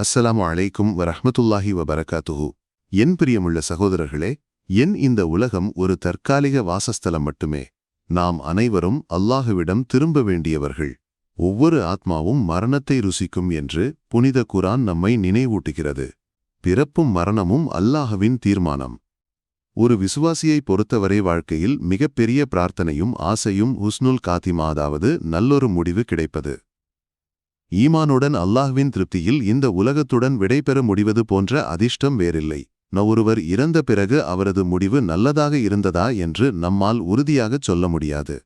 அஸ்ஸலாமு அலைக்கும் வரஹ்மத்துல்லாஹி வபரகாத்துஹு. என் பிரியமுள்ள சகோதரர்களே, இந்த உலகம் ஒரு தற்காலிக வாசஸ்தலம் மட்டுமே. நாம் அனைவரும் அல்லாஹுவிடம் திரும்ப வேண்டியவர்கள். ஒவ்வொரு ஆத்மாவும் மரணத்தை ருசிக்கும் என்று புனித குர்ஆன் நம்மை நினைவூட்டுகிறது. பிறப்பும் மரணமும் அல்லாஹ்வின் தீர்மானம். ஒரு விசுவாசியை பொறுத்தவரை வாழ்க்கையில் மிகப்பெரிய பிரார்த்தனையும் ஆசையும் ஹுஸ்னுல் காத்திமா, அதாவது நல்லொரு முடிவு கிடைப்பது. ஈமானுடன் அல்லாஹ்வின் திருப்தியில் இந்த உலகத்துடன் விடைபெற முடிவது போன்ற அதிர்ஷ்டம் வேறில்லை. ஒருவர் இறந்த பிறகு அவரது முடிவு நல்லதாக இருந்ததா என்று நம்மால் உறுதியாகச் சொல்ல முடியாது.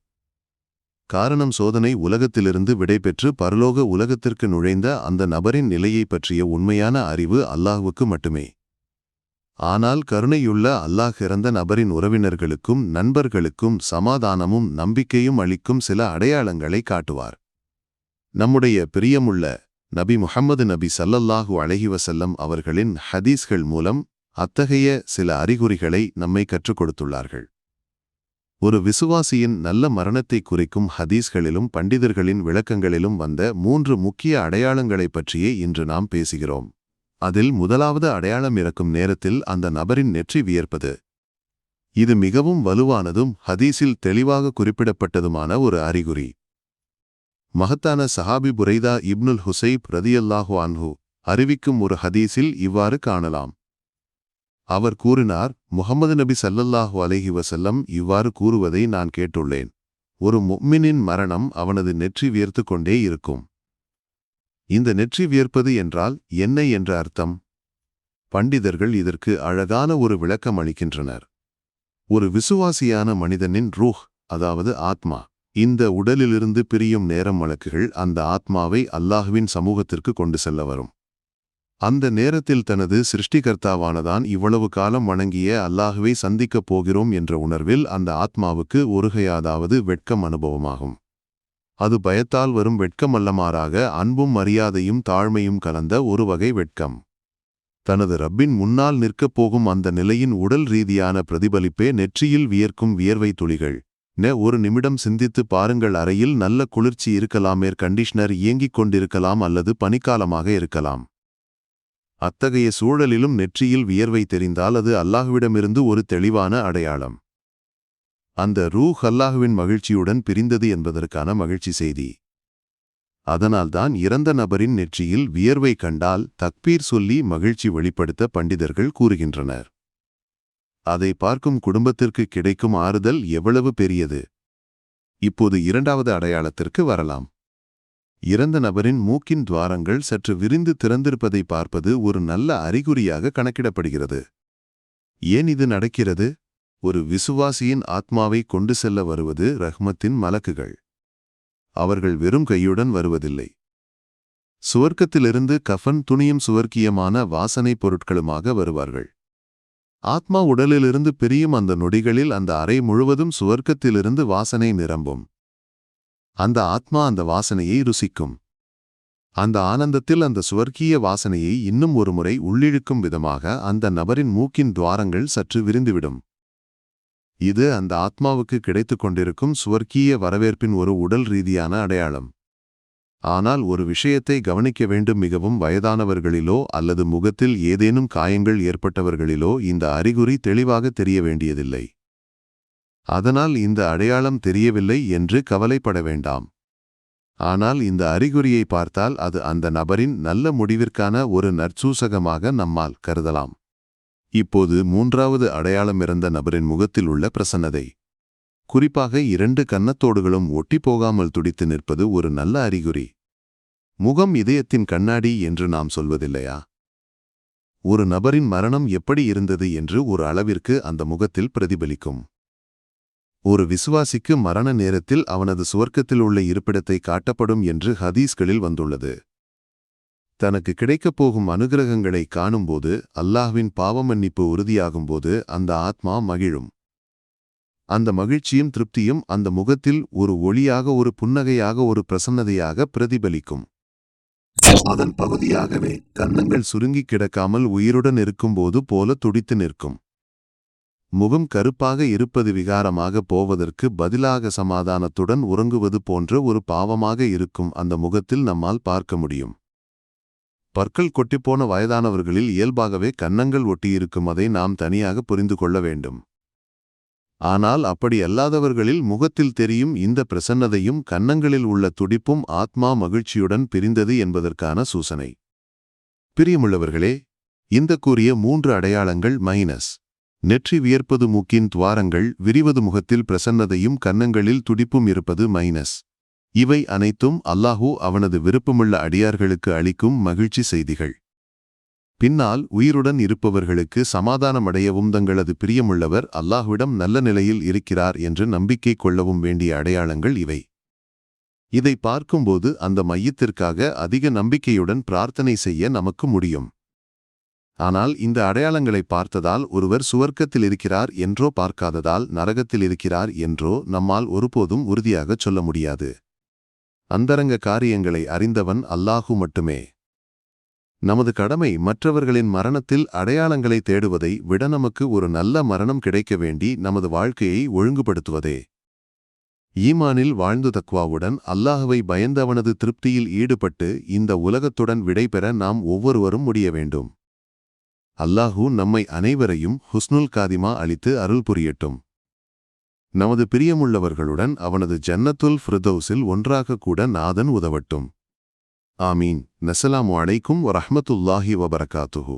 காரணம், சோதனை உலகத்திலிருந்து விடைபெற்று பரலோக உலகத்திற்கு நுழைந்த அந்த நபரின் நிலையை பற்றிய உண்மையான அறிவு அல்லாஹ்வுக்கு மட்டுமே. ஆனால் கருணையுள்ள அல்லாஹ் இறந்த நபரின் உறவினர்களுக்கும் நண்பர்களுக்கும் சமாதானமும் நம்பிக்கையும் அளிக்கும் சில அடையாளங்களை காட்டுவார். நம்முடைய பிரியமுள்ள நபி முஹம்மது நபி ஸல்லல்லாஹு அலைஹி வஸல்லம் அவர்களின் ஹதீஸ்கள் மூலம் அத்தகைய சில அறிகுறிகளை நம்மை கற்றுக் கொடுத்துள்ளார்கள். ஒரு விசுவாசியின் நல்ல மரணத்தை குறிக்கும் ஹதீஸ்களிலும் பண்டிதர்களின் விளக்கங்களிலும் வந்த 3 முக்கிய அடையாளங்களைப் பற்றியே இன்று நாம் பேசுகிறோம். அதில் முதலாவது அடையாளம் இறக்கும் நேரத்தில் அந்த நபரின் நெற்றி வியர்ப்பது. இது மிகவும் வலுவானதும் ஹதீஸில் தெளிவாக குறிப்பிடப்பட்டதுமான ஒரு அறிகுறி. மகத்தான சஹாபி புரைதா இப்னுல் ஹுசைப் ரதியல்லாஹு அன்ஹு அறிவிக்கும் ஒரு ஹதீஸில் இவ்வாறு காணலாம். அவர் கூறினார், முஹம்மது நபி ஸல்லல்லாஹு அலைஹி வஸல்லம் இவ்வாறு கூறுவதை நான் கேட்டுள்ளேன். ஒரு முஃமினின் மரணம் அவனது நெற்றி வியர்த்து கொண்டே இருக்கும். இந்த நெற்றி வியர்ப்பது என்றால் என்ன என்ற அர்த்தம்? பண்டிதர்கள் இதற்கு அழகான ஒரு விளக்கம் அளிக்கின்றனர். ஒரு விசுவாசியான மனிதனின் ரூஹ், அதாவது ஆத்மா, இந்த உடலிலிருந்து பிரியும் நேரம் மலக்குகள் அந்த ஆத்மாவை அல்லாஹ்வின் சமூகத்திற்கு கொண்டு செல்ல வரும். அந்த நேரத்தில் தனது சிருஷ்டிகர்த்தாவானதான் இவ்வளவு காலம் வணங்கிய அல்லாஹ்வை சந்திக்கப் போகிறோம் என்ற உணர்வில் அந்த ஆத்மாவுக்கு ஒருகையாதாவது வெட்கம் அனுபவமாகும். அது பயத்தால் வரும் வெட்கமல்ல, மாறாக அன்பும் மரியாதையும் தாழ்மையும் கலந்த ஒரு வகை வெட்கம். தனது ரப்பின் முன்னால் நிற்கப் போகும் அந்த நிலையின் உடல் ரீதியான பிரதிபலிப்பே நெற்றியில் வியர்க்கும் வியர்வை துளிகள். ஒரு நிமிடம் சிந்தித்து பாருங்கள். அறையில் நல்ல குளிர்ச்சி இருக்கலாம், ஏர் கண்டிஷனர் இயங்கிக் கொண்டிருக்கலாம், அல்லது பனிக்காலமாக இருக்கலாம். அத்தகைய சூழலிலும் நெற்றியில் வியர்வை தெரிந்தால் அது அல்லாஹ்விடமிருந்து ஒரு தெளிவான அடையாளம். அந்த ரூஹ் அல்லாஹ்வின் மகிழ்ச்சியுடன் பிரிந்தது என்பதற்கான மகிழ்ச்சி செய்தி. அதனால்தான் இறந்த நபரின் நெற்றியில் வியர்வை கண்டால் தக்பீர் சொல்லி மகிழ்ச்சி வெளிப்படுத்த பண்டிதர்கள் கூறுகின்றனர். அதை பார்க்கும் குடும்பத்திற்கு கிடைக்கும் ஆறுதல் எவ்வளவு பெரியது! இப்போது இரண்டாவது அடையாளத்திற்கு வரலாம். இறந்த நபரின் மூக்கின் துவாரங்கள் சற்று விரிந்து திறந்திருப்பதை பார்ப்பது ஒரு நல்ல அறிகுறியாக கணக்கிடப்படுகிறது. ஏன் இது நடக்கிறது? ஒரு விசுவாசியின் ஆத்மாவை கொண்டு செல்ல வருவது ரஹ்மத்தின் மலக்குகள். அவர்கள் வெறும் கையுடன் வருவதில்லை. சுவர்க்கத்திலிருந்து கஃன் துணியும் சுவர்க்கியமான வாசனை பொருட்களுமாக வருவார்கள். ஆத்மா உடலிலிருந்து பிரியும் அந்த நொடிகளில் அந்த அறை முழுவதும் சுவர்க்கத்திலிருந்து வாசனை நிரம்பும். அந்த ஆத்மா அந்த வாசனையை ருசிக்கும். அந்த ஆனந்தத்தில் அந்த சுவர்க்கிய வாசனையை இன்னும் ஒருமுறை உள்ளிழுக்கும் விதமாக அந்த நபரின் மூக்கின் துவாரங்கள் சற்று விரிந்துவிடும். இது அந்த ஆத்மாவுக்கு கிடைத்துக் கொண்டிருக்கும் சுவர்க்கிய வரவேற்பின் ஒரு உடல் ரீதியான அடையாளம். ஆனால் ஒரு விஷயத்தை கவனிக்க வேண்டும். மிகவும் வயதானவர்களிலோ அல்லது முகத்தில் ஏதேனும் காயங்கள் ஏற்பட்டவர்களிலோ இந்த அறிகுறி தெளிவாக தெரிய வேண்டியதில்லை. அதனால் இந்த அடையாளம் தெரியவில்லை என்று கவலைப்பட வேண்டாம். ஆனால் இந்த அறிகுறியை பார்த்தால் அது அந்த நபரின் நல்ல முடிவிற்கான ஒரு நற்சூசகமாக நம்மால் கருதலாம். இப்போது மூன்றாவது அடையாளம், இறந்த நபரின் முகத்தில் உள்ள பிரசன்னதை. குறிப்பாக 2 கன்னத்தோடுகளும் ஒட்டி போகாமல் துடித்து நிற்பது ஒரு நல்ல அறிகுறி. முகம் இதயத்தின் கண்ணாடி என்று நாம் சொல்வதில்லையா? ஒரு நபரின் மரணம் எப்படி இருந்தது என்று ஒரு அளவிற்கு அந்த முகத்தில் பிரதிபலிக்கும். ஒரு விசுவாசிக்கு மரண நேரத்தில் அவனது சுவர்க்கத்தில் உள்ள இருப்பிடத்தை காட்டப்படும் என்று ஹதீஸ்களில் வந்துள்ளது. தனக்கு கிடைக்கப் போகும் அனுகிரகங்களை காணும்போது, அல்லாஹ்வின் பாவமன்னிப்பு உறுதியாகும்போது அந்த ஆத்மா மகிழும். அந்த மகிழ்ச்சியும் திருப்தியும் அந்த முகத்தில் ஒரு ஒளியாக, ஒரு புன்னகையாக, ஒரு பிரசன்னதையாக பிரதிபலிக்கும். அதன் பகுதியாகவே கன்னங்கள் சுருங்கி கிடக்காமல் உயிருடன் இருக்கும்போது போல துடித்து நிற்கும். முகம் கருப்பாக இருப்பது விகாரமாக போவதற்கு பதிலாக சமாதானத்துடன் உறங்குவது போன்ற ஒரு பாவமாக இருக்கும் அந்த முகத்தில் நம்மால் பார்க்க முடியும். பற்கள் கொட்டிப்போன வயதானவர்களில் இயல்பாகவே கன்னங்கள் ஒட்டியிருக்கும், அதை நாம் தனியாக புரிந்து கொள்ள வேண்டும். ஆனால் அப்படி அல்லாதவர்களில் முகத்தில் தெரியும் இந்த பிரசன்னதையும் கன்னங்களில் உள்ள துடிப்பும் ஆத்மா மகிழ்ச்சியுடன் பிரிந்தது என்பதற்கான சூசனை. பிரியமுள்ளவர்களே, இந்த கூறிய 3 அடையாளங்கள் நெற்றி வியர்ப்பது, மூக்கின் துவாரங்கள் விரிவது, முகத்தில் பிரசன்னதையும் கன்னங்களில் துடிப்பும் இருப்பது இவை அனைத்தும் அல்லாஹு அவனது விருப்பமுள்ள அடியார்களுக்கு அளிக்கும் மகிழ்ச்சி செய்திகள். பின்னால் உயிருடன் இருப்பவர்களுக்கு சமாதானமடையவும் தங்களது பிரியமுள்ளவர் அல்லாஹ்விடம் நல்ல நிலையில் இருக்கிறார் என்று நம்பிக்கை கொள்ளவும் வேண்டிய அடையாளங்கள் இவை. இதை பார்க்கும்போது அந்த மையத்திற்காக அதிக நம்பிக்கையுடன் பிரார்த்தனை செய்ய நமக்கு முடியும். ஆனால் இந்த அடையாளங்களை பார்த்ததால் ஒருவர் சுவர்க்கத்தில் இருக்கிறார் என்றோ, பார்க்காததால் நரகத்தில் இருக்கிறார் என்றோ நம்மால் ஒருபோதும் உறுதியாகச் சொல்ல முடியாது. அந்தரங்க காரியங்களை அறிந்தவன் அல்லாஹு மட்டுமே. நமது கடமை மற்றவர்களின் மரணத்தில் அடையாளங்களை தேடுவதை விட நமக்கு ஒரு நல்ல மரணம் கிடைக்க வேண்டி நமது வாழ்க்கையை ஒழுங்குபடுத்துவதே. ஈமானில் வாழ்ந்து தக்வாவுடன் அல்லாஹுவை பயந்தவனது திருப்தியில் ஈடுபட்டு இந்த உலகத்துடன் விடைபெற நாம் ஒவ்வொருவரும் முடிய வேண்டும். அல்லாஹு நம்மை அனைவரையும் ஹுஸ்னுல் காதிமா அளித்து அருள் புரியட்டும். நமது பிரியமுள்ளவர்களுடன் அவனது ஜன்னத்துல் ஃபிர்தௌஸில் ஒன்றாக கூட நாதன் உதவட்டும். ஆமீன். அஸ்ஸலாமு அலைக்கும் வரஹ்மத்துல்லாஹி வபரகாத்துஹு.